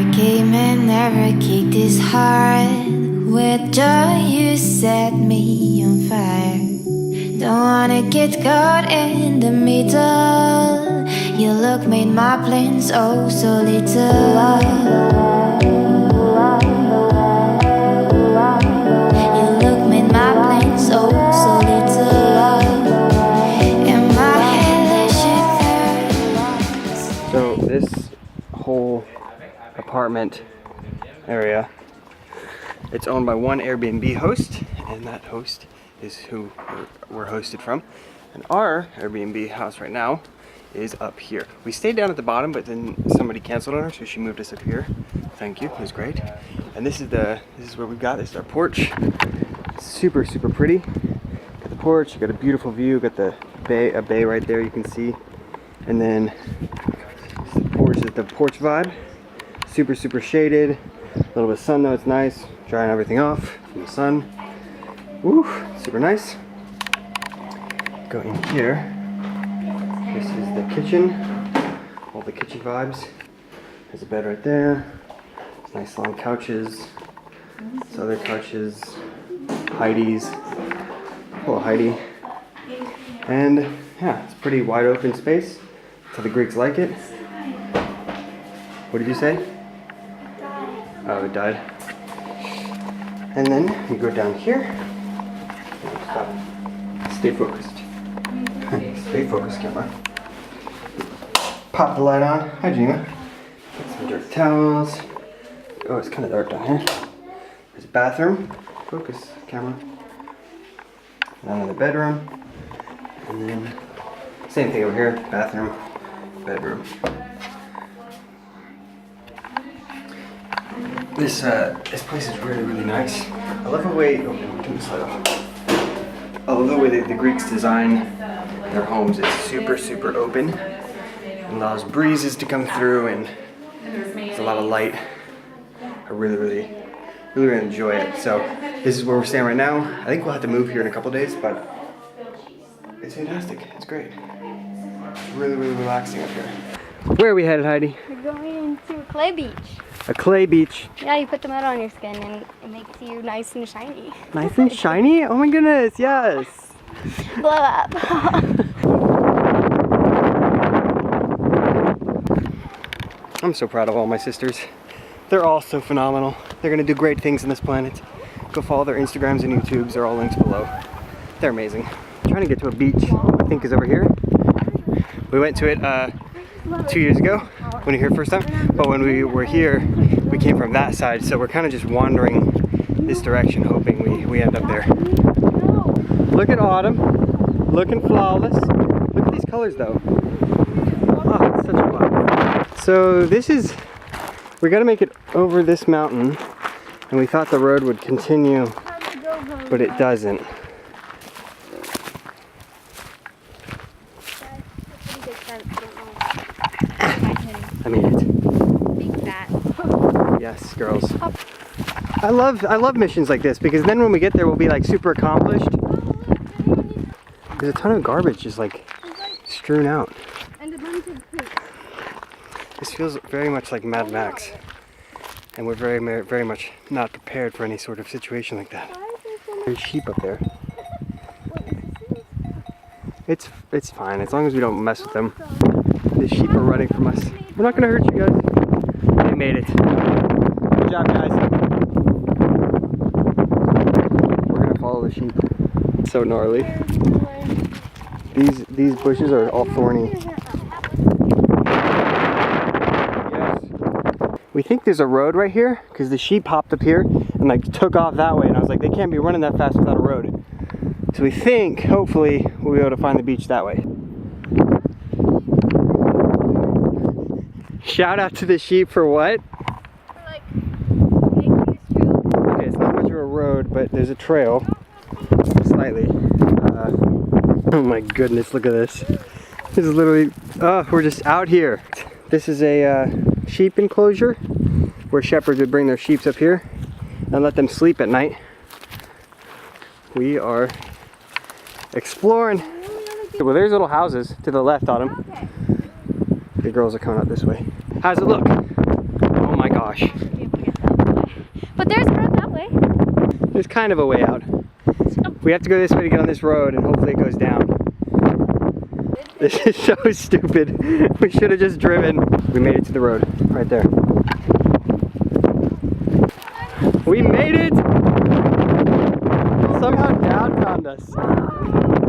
never came and never kicked his heart. With joy you set me on fire. Don't wanna get caught in the middle. Your look made my plans oh so little. Your look made my plans oh so little. And my head So this whole apartment area, it's owned by one Airbnb host, and that host is who we're hosted from. And our Airbnb house right now is up here. We stayed down at the bottom, but then somebody canceled on her, so she moved us up here. Thank you, it was great. And this is where we've got. This is our porch. Super, super pretty. Got the porch, you got a beautiful view, got the bay, a bay right there you can see. And then the porch vibe. Super, super shaded. A little bit of sun though, it's nice. Drying everything off from the sun. Woo, super nice. Go in here. This is the kitchen. All the kitchen vibes. There's a bed right there. There's nice long couches. There's other couches. Heidi's. Hello, Heidi. And yeah, it's a pretty wide open space. So the Greeks like it. What did you say? Oh, it died. And then we go down here. Stop. Stay focused. Stay focused, camera. Pop the light on. Hi, Geneva. Get some dirty towels. Oh, it's kind of dark down here. There's a bathroom. Focus, camera. And another bedroom. And then same thing over here. Bathroom, bedroom. This place is really, really nice. I love the way, turn the slide off. I love the way that the Greeks design their homes. It's super, super open. It allows breezes to come through and there's a lot of light. I really enjoy it. So this is where we're staying right now. I think we'll have to move here in a couple days, but it's fantastic. It's great. It's really, really relaxing up here. Where are we headed, Heidi? We're going to a clay beach. A clay beach. Yeah, you put the mud on your skin and it makes you nice and shiny. Nice and shiny? Oh my goodness, yes. Blow up. I'm so proud of all my sisters. They're all so phenomenal. They're gonna do great things on this planet. Go follow their Instagrams and YouTubes. They're all linked below. They're amazing. I'm trying to get to a beach, I think is over here. We went to it 2 years ago when we were here first time, but when we were here we came from that side, so we're kind of just wandering this direction hoping we end up there. Look at autumn, looking flawless. Look at these colors though. Oh, it's such a vibe. So this is, we got to make it over this mountain, and we thought the road would continue, but it doesn't. I made it. Big fat. Yes, girls. I love missions like this because then when we get there we'll be like super accomplished. There's a ton of garbage just like strewn out. And a bunch of poop. This feels very much like Mad Max, and we're very much not prepared for any sort of situation like that. There's sheep up there. It's fine as long as we don't mess with them. The sheep are running from us. We're not gonna hurt you guys. We made it. Good job, guys. We're gonna follow the sheep. It's so gnarly. These bushes are all thorny. Yes. We think there's a road right here because the sheep hopped up here and like took off that way, and I was like, they can't be running that fast without a road. So we think, hopefully, we'll be able to find the beach that way. Shout out to the sheep for what? For like making this trail. Okay, it's not much of a road, but there's a trail. Slightly. Oh my goodness, look at this. This is literally, we're just out here. This is a sheep enclosure where shepherds would bring their sheep up here and let them sleep at night. We are exploring. Well, there's little houses to the left, Autumn. The girls are coming out this way. How's it look? Oh my gosh. gosh. But there's a road that way. There's kind of a way out. We have to go this way to get on this road, and hopefully it goes down. This is so stupid. We should have just driven. We made it to the road, right there. We made it! Somehow Dad found us.